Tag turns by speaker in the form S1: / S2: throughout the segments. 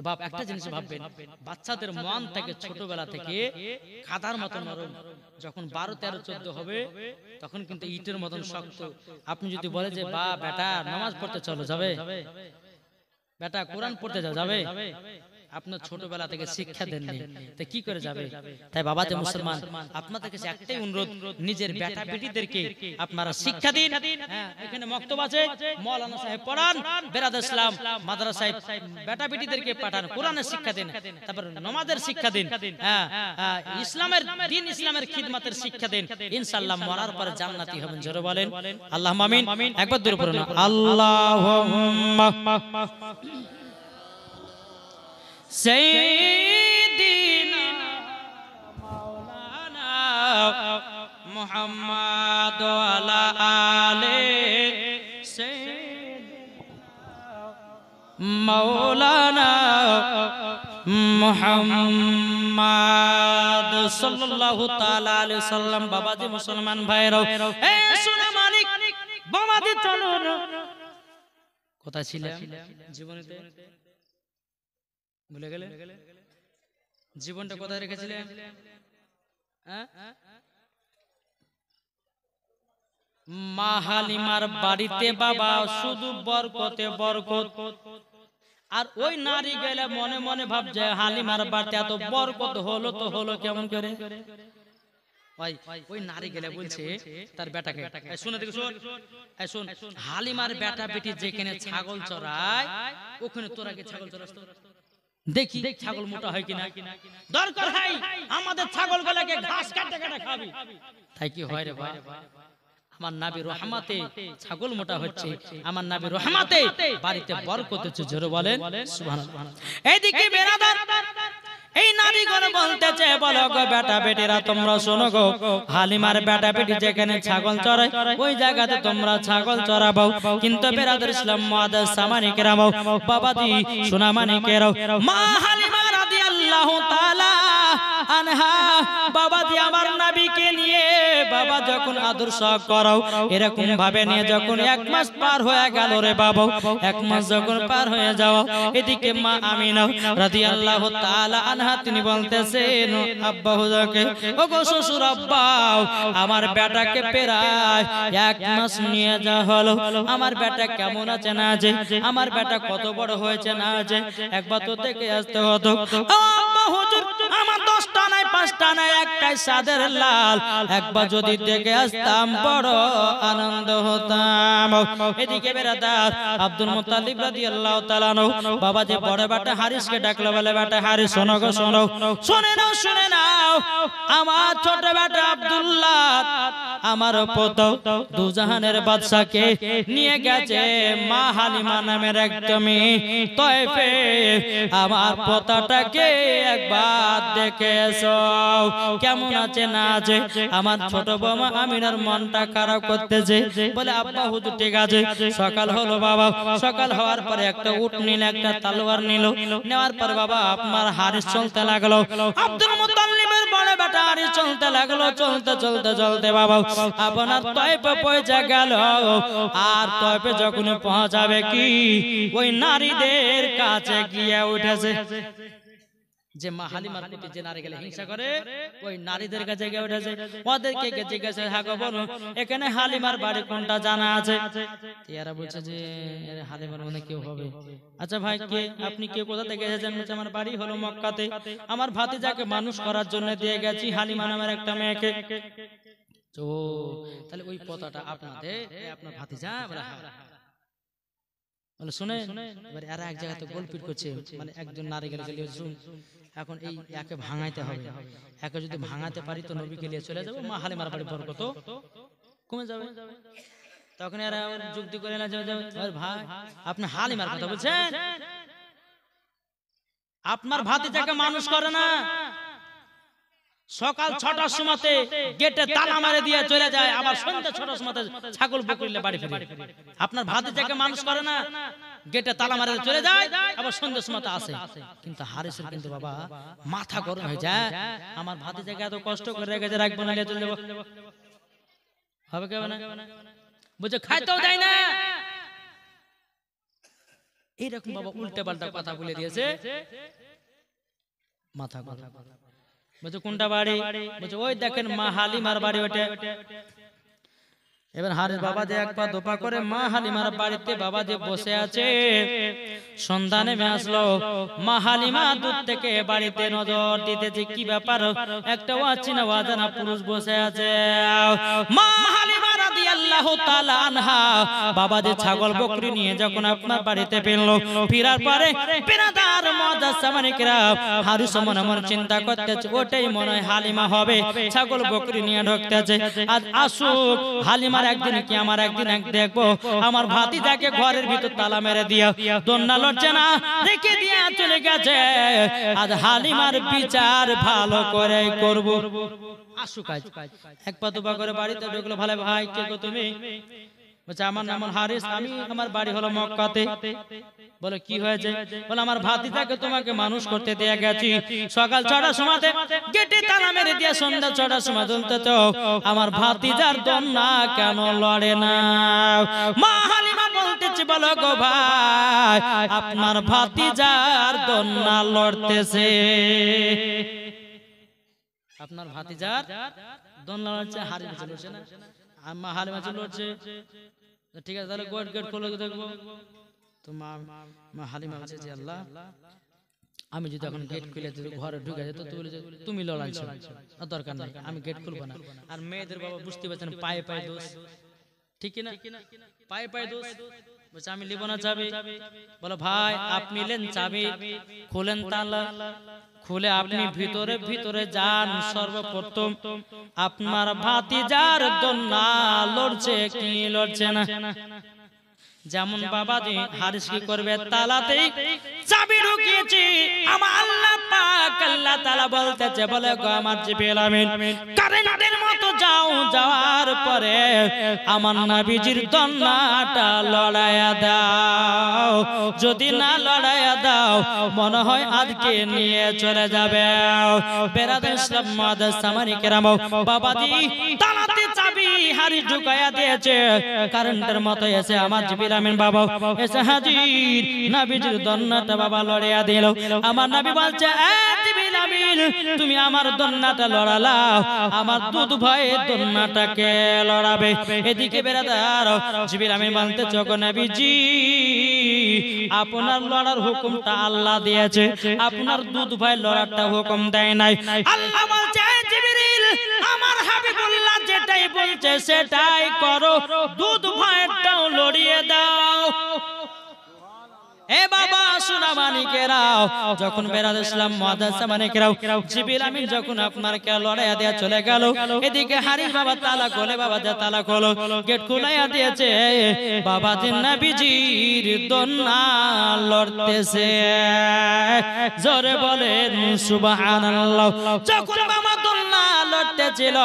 S1: বাপ একটা জিনিস ভাববেন, বাচ্চাদের মন থেকে ছোটবেলা থেকে কাদার মতন নরম, যখন 12, 13, 14 হবে তখন কিন্তু ইটের মতন শক্ত। আপনি যদি বলে যে বা বেটা নামাজ পড়তে চলো, যাবে? বেটা কোরআন পড়তে যাও, যাবে? আপনার ছোটবেলা থেকে শিক্ষা দেননি, তো কি করে যাবে? তাই বাবা যে মুসলমান, আপনাদের কাছে একটাই অনুরোধ, নিজের বেটা বেটিদেরকে আপনারা শিক্ষা দিন। এখানে মক্তব আছে, মাওলানা সাহেব পড়ান, বেরাদার ইসলাম মাদ্রাসায় বেটা বেটিদেরকে পাঠান, কোরআনের শিক্ষা দিন, তারপর নামাজের শিক্ষা দিন, ইসলামের দিন, ইসলামের খিদমতের শিক্ষা দিন। ইনশাআল্লাহ মরার পরে জান্নাতি হবেন। জোরে বলেন আল্লাহুম্মা আমিন। একবার দূরে পড়ুন আল্লাহুম্মা সাইয়্যিদিনা মাওলানা মুহাম্মদ ওয়া আলা আলি সাইয়্যিদিনা মাওলানা মুহাম্মদ সাল্লাল্লাহু তাআলা আলাইহি সাল্লাম। বাবাজি মুসলমান ভাইরাও, এ সোনা মানিক বাবাজি চলুন। কোথায় ছিলেন জীবনেতে? ভুলে গেলে? জীবনটা কোথায় রেখেছিলেন? মা হালিমার বাড়িতে বাবা শুধু বরকতে বরকত। আর ওই নারী গেলে মনে মনে ভাবছে হালিমার বাড়িতে এত বরকত হলো তো হলো কেমন করে? ওই নারী গেলে বলছে তার বেটাকে, শুনে দেখো, শোন, হালিমার বেটা বেটি যেখানে ছাগল চড়ায় ওখানে তোরা কি ছাগল চড়াস? দেখি ছাগল মোটা হয় কিনা, দরকার হয় আমাদের ছাগল গুলোকে ঘাস কাটে কাটে খাবি। তাই কি হয় রে ভাই? আমার নবী রহমতে ছাগল মোটা হচ্ছে, আমার নবী রহমতে বাড়িতে বরকত হচ্ছে। জোরে বলেন সুবহানাল্লাহ। এইদিকে বেরাদার, এই নারীগণ বলতেছে, বলো গো বেটা বেটিরা তোমরা শোনো গো, হালিমার বেটা বেটি যেখানে ছাগল চড়ায় ওই জায়গাতে তোমরা ছাগল চড়াবো। কিন্তু বেরাদার ইসলাম মুআদ্দাস সামানিকেরাও, বাবাজি সোনামানিকেরাও, মা হালিমা রাদিয়াল্লাহু তাআলা আনহা বাবাজি আমার নবীকে নিয়ে বাবা যখন আদর্শ করো এরকম ভাবে নিয়ে যখন 1 মাস পার হয়ে গেল রে বাবা, 1 মাস যখন পার হয়ে যাও, এদিকে মা আমিনা রাদিয়াল্লাহু তাআলা আনহা তিনি বলতেছেন আব্বা হুজুরকে, ও গো শ্বশুর আব্বা, আমার বেটাকে প্রায় 1 মাস নিয়ে যাওয়া হলো, আমার বেটা কেমন আছে না আছে, আমার বেটা কত বড় হয়েছে না আছে, একবার তো দেখে আসতে হতো। আব্বা হুজুর আমার 10টা নাই 5টা নাই একটাই সাদের লাল, একবার যদি দেখে আসতাম বড় আনন্দ হতাম। এদিকে বেরাদার আব্দুল মুত্তালিব রাদিয়াল্লাহু তাআলা আনহু বাবা যে বড় বেটা হারিসকে ডাকলো, বলে বেটা হারিস শোনো গো শোনো, শুনে নাও আমার ছোট বেটা আব্দুল্লাহ আমার পুত্র দুজাহানের বাদশাকে নিয়ে গেছে মা হালিমা নামের একটা মেয়ে তায়েফে, আমার পোতাটাকে একবার দেখে এসো কেমন আছে না আছে। আমার ছোট বৌমা আমিনার মনটা খারাপ করতেছে, বলে আব্বা হুজুর ঠিক আছে। সকাল হলো বাবা, সকাল হওয়ার পরে একটা উট নিল, একটা তলোয়ার নিল, নেওয়ার পর বাবা আপনার হারিস চলতে লাগলো, আব্দুল মুত্তালিবের বড় বেটা হারিস চলতে লাগলো, চলতে চলতে চলতে বাবা আপনার তায়েফে পৌঁছে গেল। আর তায়েফে যখন পৌঁছাবে কি ওই নারীদের কাছে গিয়ে উঠেছে, যে মা হালিমার প্রতি যে নারী গেলে হিংসা করে ওই নারীদের কাছে গিয়ে উঠেছে, ওদেরকে জিজ্ঞাসা, হ্যাঁ গো বলো এখানে হালিমার বাড়ি কোনটা জানা আছে? এরা বলছে যে হালিমার মনে কেউ হবে। আচ্ছা ভাই কে আপনি, কে কোথা থেকে এসেছেন? বলছে আমার বাড়ি হলো মক্কাতে, আমার ভাতিজাকে মানুষ করার জন্য দিয়ে গেছি হালিমা নামের একটা মেয়েকে। তো তাহলে ওই কথাটা আপনাদের আপনার ভাতিজা? বলে শুনে এবার এরা এক জায়গাতে গোলপিট করছে, মানে একজন নারী গেলে শুন এখন এই একে ভাঙাইতে হবে, একে যদি ভাঙাতে পারি তো নবীকে নিয়ে চলে যাবো, মা হালিমার বাড়ি বরকত কমে যাবে। তখন এরা যুক্তি করে না, ভাই আপনি হালিমার কথা বলছেন, আপনার ভাতিজাকে মানুষ করে না, সকাল 6টার সময়তে গেটে তালা মারে দিয়ে চলে যায়, আবার সন্ধ্যা 6টার সময়তে ছাগল বকরিলে বাড়ি ফিরে। আপনার ভাতিজাকে মানুষ করে না, গেটে তালা মারে চলে যায়, আবার সন্ধ্যার সময়তে আসে। কিন্তু হারিসের কিন্তু বাবা মাথা গরম হয়ে যায়, আমার ভাতিজাকে এত কষ্ট করে রেখেছে, রাখবো না, চলে যাবো, হবে কেমন? বুঝে খাইতেও দেয় না। এইরকম বাবা উল্টে পাল্টা কথা বলে দিয়েছে। মাথা কথা বলছে কোনটা বাড়ি? বলছে ওই দেখেন মা হালিমার বাড়ি ওটা। এবার হারিস বাবা যে এক পা দোপা করে মা হালিমার বাড়িতে বাবা যে বসে আছে। সন্ধ্যা নেমে আসলো, মা হালিমা দূর থেকে বাড়িতে নজর দিতেছে কি ব্যাপার, একটা অচেনা অজানা পুরুষ বসে আছে। মা হালিমা রাদিয়াল্লাহু তাআলা আনহা বাবা যে ছাগল বকরি নিয়ে যখন আপনার বাড়িতে ফিরলো, ফিরার পরে বিরাদার মুআজ্জামানে কিরাম হারিস মনে মনে চিন্তা করতেছে ওটাই মনে হয় হালিমা হবে, ছাগল বকরি নিয়ে ঢুকতেছে। আজ আসুক হালিমা একদিন কি আমার একদিন এক দেখবো আমার ভাতিজাকে ঘরের ভিতর তালা মেরে দিয়া দন্না লড়ছে না রেখে দিয়া চলে গেছে। আজ হালিমার বিচার ভালো করে করব। আসুক আজ এক পা দুপা করে বাড়িতে ঢুকলো। ভালো ভাই কে গো তুমি? বলছে আমার নাম হারিস, আমি আমার বাড়ি হলো মক্কাতে। বলে কি হয়েছে? বলে আমার ভাতিজাকে তোমাকে মানুষ করতে দেয়া গেছি, সকাল 6টার সময় গেটে তালা মেরে দিয়ে সন্ধ্যা 6টার সময় তুলতে তো আমার ভাতিজার দন্না কেন লড়ে না? মা হালিমা বলতেছে বলো গো ভাই আপনার ভাতিজার দন্না লড়তেছে, আপনার ভাতিজার দন্না লড়ছে। হারিস লড়ছে না, মা হালিমা লড়ছে। ঠিক আছে তাহলে গেট খোলো দেখবো। তো মা হালিমা বলছে যে আল্লাহ আমি যদি এখন গেট খুলে ঘরে ঢুকে যেত তুমি লড়াইছো, দরকার নাই, আমি গেট খুলবো না। আর মেয়েদের বাবা বুঝতে পারছেন পায়ে পায়ে দোষ, ঠিক না? পায়ে পায়ে দোষ। বলছে আমি লিব না চাবি। বলো ভাই আপনি নিলেন চাবি, খুলেন তালা, খুলে আপনি ভিতরে ভিতরে যান। সর্বপ্রথম আপনার ভাতিজার দন্না লড়ছে কি লড়ছে না? যেমন বাবাজি হারিস কি করবে, তালাতেই চাবি ঢুকিয়েছি। আমার আল্লাহ পাক আল্লাহ তাআলা বলতেছে বলে গো আমার জিবরিল আমিন কারেন্টের মতো যাও, যাওয়ার পরে আমার নবীজির দন্নাটা লড়াইয়া দাও। যদি না লড়াইয়া দাও মনে হয় আজকে নিয়ে চলে যাবে। বেরাদার ইসলাম মুআজ্জামানে কিরাম বাবাজি তালাতে চাবি হারিস ঢুকাইয়া দিয়েছে। কারেন্টের মতো এসে আমার জিবরিল আমিন বাবা এসে হাজির, নবীজির দন্নাটা বাবা লড়াইয়া দিল। আমার নবী বলছে এ জিবরিল আমিন তুমি আমার দন্নাটা লড়ালাও, আমার দুধ ভাইয়ের দন্নাটাকে লড়াবে। এদিকে বেরাদার জিবরিল আমিন বলতে চোখ নবীজি আপনার লড়ার হুকুমটা আল্লাহ দিয়েছে, আপনার দুধ ভাই লড়ারটা হুকুম দেয় নাই। আল্লাহ বলছে জিবরিল আমার হাবিবুল্লাহ যেটাই বলছে সেটাই করো, দুধ ভাইয়েরটাও লড়িয়ে দাও। এ বাবা সোনা মানিকেরাও যখন বেরাদার ইসলাম মুআজ্জামানে কিরাম জিবরিল আমিন যখন আপনার কে লড়াইয়া দিয়ে চলে গেল, এদিকে হারিস বাবা তালা খোলে, বাবা যা তালা খোলো, গেট খুলাইয়া দিয়েছে। বাবা দিন নবীজির দন্না লড়তেছে, জোরে বলেন সুবহানাল্লাহ। যখন বাবা দন্না লড়তেছিল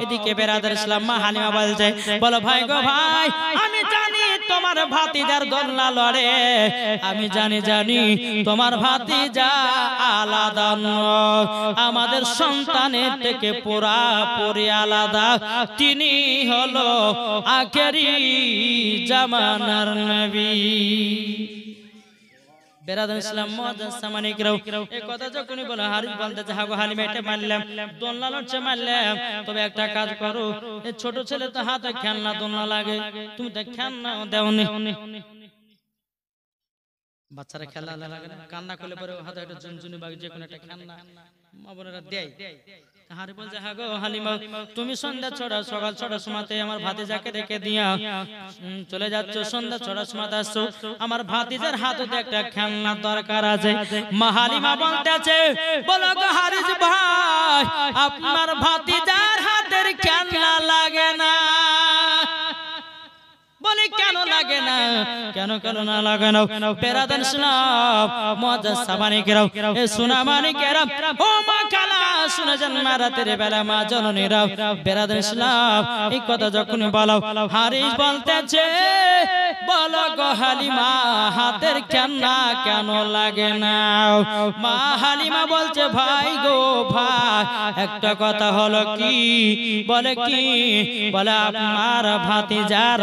S1: এদিকে বেরাদার ইসলাম মা হালিমা বলছে বলো ভাই গো ভাই আমি জানি তোমার ভাতিজার দন্না লড়ে, আমি জানি তোমার ভাতিজা আলাদা নয়, আমাদের সন্তানের থেকে পুরাপুরি আলাদা। তিনি হলো আখেরি জামানার নবী। বেরাদার ইসলাম মুআজ্জামানে কিরাম এই কথা যখনই বলে হারিস বলতেছে হ্যাঁ গো হালিমা এটা মানলাম, দোলনা লড়ছে মানলাম, তবে একটা কাজ করো এই ছোট ছেলে তো হাতে খেলনা দোলনা লাগে, তুমি তো খেলনা দেওনি। বাচ্চারা খেলা লাগে না, কান্না করলে পরে হাতে একটা ঝুনঝুনি বা যে কোনো একটা খেলনা মা বোনেরা দেয়। হারি বলছে হ্যাঁ গো হালিমা তুমি সন্ধ্যা 6টা সকাল 6টার সময়তে আমার ভাতিজাকে রেখে দিয়া চলে যাচ্ছ, সন্ধ্যা 6টার সময় আসছো, আমার ভাতিজার হাতে একটা খেলনা দরকার আছে। মা হালিমা বলতেছে বলো গো হারিস ভাই আপনার ভাতিজার হাতের খেলনা লাগে না। বলে কেন লাগে না, কেন কেন না লাগে না? বেরাদার ইসলাম মুআজ্জামানে কিরাম এ সোনা মানিকেরা ও মা খালা শুনে যান মা রাতের বেলা মা জননীরা বেরাদার ইসলাম এই কথা যখন বলো হারিস বলতেছে বলো গো হালিমা হাতের কান্না কেন লাগে না? মা হালিমা বলছে ভাই গো ভাই একটা কথা হলো কি? বলে কি? বলে আপনার ভাতিজার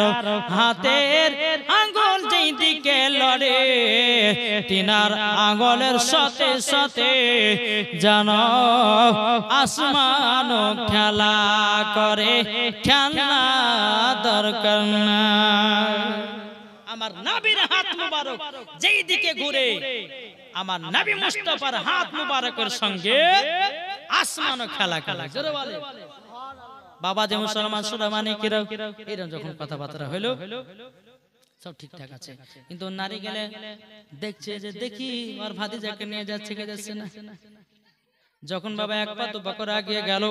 S1: হাতের আঙ্গুল যেই দিকে লড়ে তিনার আঙ্গুলের সাথে সাথে জানো আসমান খেলা করে, খেলা দরকার না। আমার নবীর হাত মুবারক যেই দিকে ঘুরে আমার নবী মুস্তাফার হাত মুবারকের সঙ্গে আসমানও খেলা করে। জোরে বলে বাবা যে মুসলমান সুরামানি কিরা এরকম যখন কথাবার্তা হলো সব ঠিকঠাক আছে, কিন্তু নারী গেলে দেখছে যে দেখি আর ভাতিজাকে নিয়ে যাচ্ছে কে যাচ্ছে না। যখন বাবা এক পা দু পা করে আগিয়ে গেল,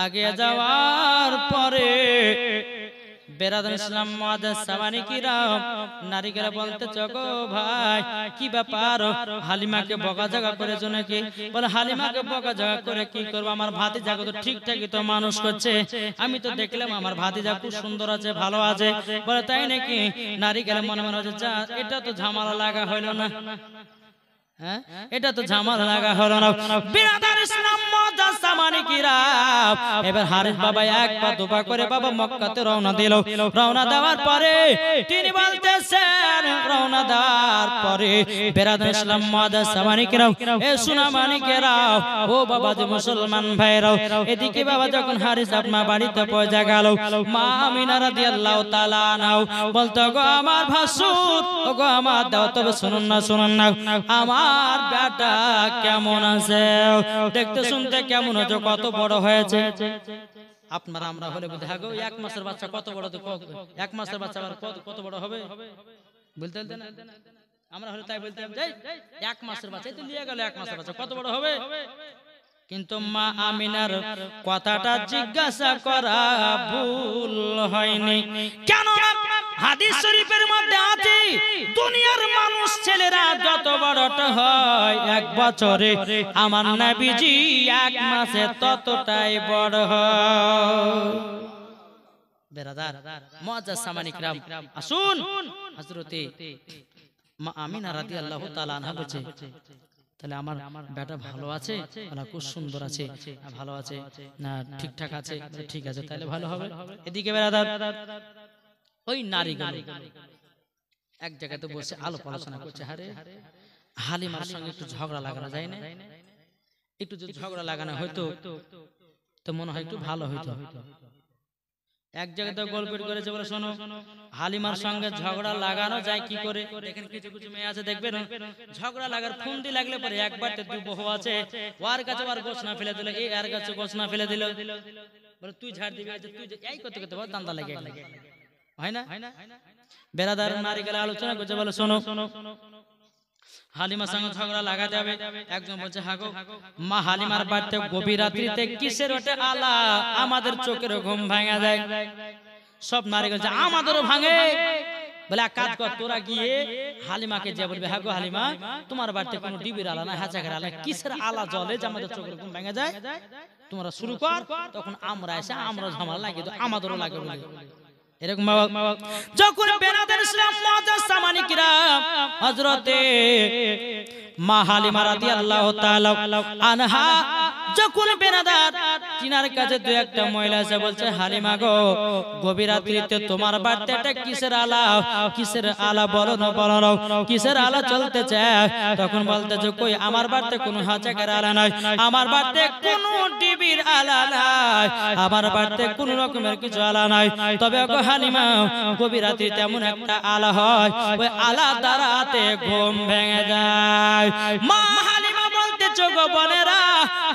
S1: আগে যাওয়ার পরে বেরাদার ইসলাম মুআজ্জাজ সামানি কিরাম নারী গেলে বলতে চগো ভাই কি ব্যাপার? হালিমাকে বকাঝকা করেছো নাকি? বলে হালিমাকে বকাঝকা করে কি করবো, আমার ভাতিজাকে তো ঠিকঠাকই তো মানুষ করছে, আমি তো দেখলাম আমার ভাতিজা খুব সুন্দর আছে ভালো আছে। বলে তাই নাকি? নারী গেলে মনে মনে হচ্ছে যা এটা তো ঝামেলা লাগা হইল না, হ্যাঁ এটা তো ঝামেলা লাগা হলো না। বেরাদার ইসলাম মুআজ্জাজ সামানি কিরাম এবার হারিস বাবা এক পা দু পা করে বাবা মক্কাতে রওনা দিল। রওনা দেওয়ার পরে তিনি বলতেছেন রওনা দেওয়ার পরে বেরাদার ইসলাম মুআজ্জাজ সামানি কিরাম এ সোনা মানিকেরাও ও বাবা যে মুসলমান ভাইরাও এদিকে বাবা যখন হারিস আপনার বাড়িতে পৌঁছে গেল, মা আমিনা রাদিয়াল্লাহু তাআলা আনহা বলতো গো আমার ভাসুর ও গো আমার দাও তবে শুনুন না আমার বেটা কেমন আছে, দেখতে শুনতে কেমন হচ্ছে, কত বড় হয়েছে। আপনারা আমরা হলে বলতে হ্যাঁ গো এক মাসের বাচ্চা কত বড়, এক মাসের বাচ্চা কত বড় হবে বলতে না, আমরা হলে তাই বলতে এক মাসের বাচ্চা তো নিয়ে গেল, এক মাসের বাচ্চা কত বড় হবে। কিন্তু মা আমিনার কথাটা জিজ্ঞাসা করা ভুল হয়নি, কেন হাদিস শরীফের মধ্যে আছে দুনিয়ার মানুষ ছেলেরা যত বড়টা হয় এক বছরে, আমার নবীজি এক মাসে ততটাই বড় হয়। বেরাদার মুআজ্জাজ সামানি কিরাম আসুন, হযরতে মা আমিনা রাদিয়াল্লাহু তাআলা আনহা বলছে তাহলে আমার বেটা ভালো আছে, খুব সুন্দর আছে, ভালো আছে না ঠিকঠাক আছে, ঠিক আছে তাহলে ভালো হবে। এদিকে বেরাদার ওই নারীগুলো এক জায়গাতে বসে আলোচনা করছে, আরে হালিমার সঙ্গে একটু ঝগড়া লাগানো যায় না? একটু যদি ঝগড়া লাগানো হয়তো তো মনে হয় একটু ভালো হইতো। এক জায়গাতে গল্প করেছে বলে শোনো হালিমার সঙ্গে ঝগড়া লাগানো যায় কি করে। দেখেন কিছু কিছু মেয়ে আছে দেখবেন ঝগড়া লাগার ফন্দি লাগলে পরে একবার দুই বহু আছে ওর কাছে আর ঘোষণা ফেলে দিল, এই আর কাছে ঘোষণা ফেলে দিল, বলে তুই ঝাড় দিবি, তুই এই করতে করতে দান্দা লাগে হয় না। বেরাদার নারী গেলে আলোচনা করছে বলে শোনো হালিমার সঙ্গে ঝগড়া লাগাতে হবে। একজন বলছে হাগো মা হালিমার বাড়িতে গভীর রাত্রিতে কিসের ওঠে আলা, আমাদের চোখের ঘুম ভাঙা যায়। সব নারী বলছে আমাদেরও ভাঙে। বলে এক কাজ কর তোরা গিয়ে হালিমাকে যে বলবে হাগো হালিমা তোমার বাড়িতে কোনো ডিবির আলা না হাঁচাকের আলা কিসের আলা জ্বলে যে আমাদের চোখের ঘুম ভাঙা যায়, তোমরা শুরু কর, তখন আমরা এসে আমরা ঝামেলা লাগিয়ে দেব, আমাদেরও লাগে এরকম। যখন বেরাদার ইসলাম মুআজ্জাজ সামানি কিরাম হযরতে মা হালিমা রাদিয়াল্লাহু তাআলা আনহা যখন বেরাদার তিনার কাছে দুই একটা মহিলা এসে বলছে হালিমা গো গভীর রাত্রিতে তোমার বাড়িতে একটা কিসের আলা বলো না কিসের আলা চলতেছে। তখন বলতেছে কই আমার বাড়িতে কোনো হাঁচাকের আলা নাই, আমার বাড়িতে কোনো টিভির আলা নাই, আমার বাড়িতে কোনো রকমের কিছু আলা নাই, তবে গো হালিমা গভীর রাত্রিতে এমন একটা আলা হয় ওই আলা দ্বারাতে ঘুম ভেঙে যায়। মা হালিমা বলতেছে গো বোনেরা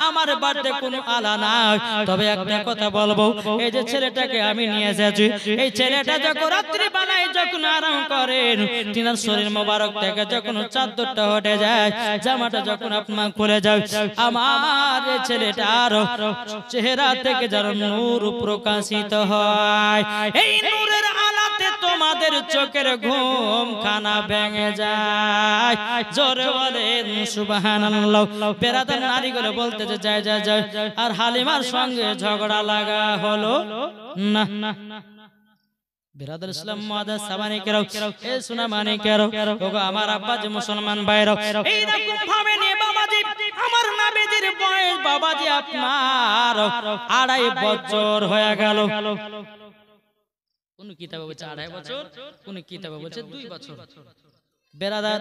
S1: আমার বাড়িতে কোনো আলা নাই, তবে একটা কথা বলবো এই যে ছেলেটাকে আমি নিয়ে এসেছি এই ছেলেটা যখন রাত্রি বানায় যখন আরাম করেন তিনার শরীর মোবারক থেকে যখন চাদরটা হটে যায় জামাটা যখন আপনার খুলে যায় আমার এই ছেলেটার চেহারা থেকে যেন নূর প্রকাশিত হয়, এই নূরের আলাতে তোমাদের চোখের ঘুম খানা ভেঙে যায়। জোরে বলেন সুবহানাল্লাহ। বেরাদার নারীগুলো বলতেছে যায় যায় যায়, আর হালিমার সঙ্গে ঝগড়া লাগা হলো না। বিরাদর ইসলাম মুআদ্দাস সাবানি কেরাও এ সোনা মানে কেরাও ওগো আমার আব্বা যে মুসলমান ভাইরাও এই রকম ভাবে নিয়ে বাবাজি আমার নবীজির বয়স বাবাজি আপনার 2.5 বছর হয়ে গেল। কোন কিতাবে বলছে 2.5 বছর, কোন কিতাবে বলছে 2 বছর। বেরাদার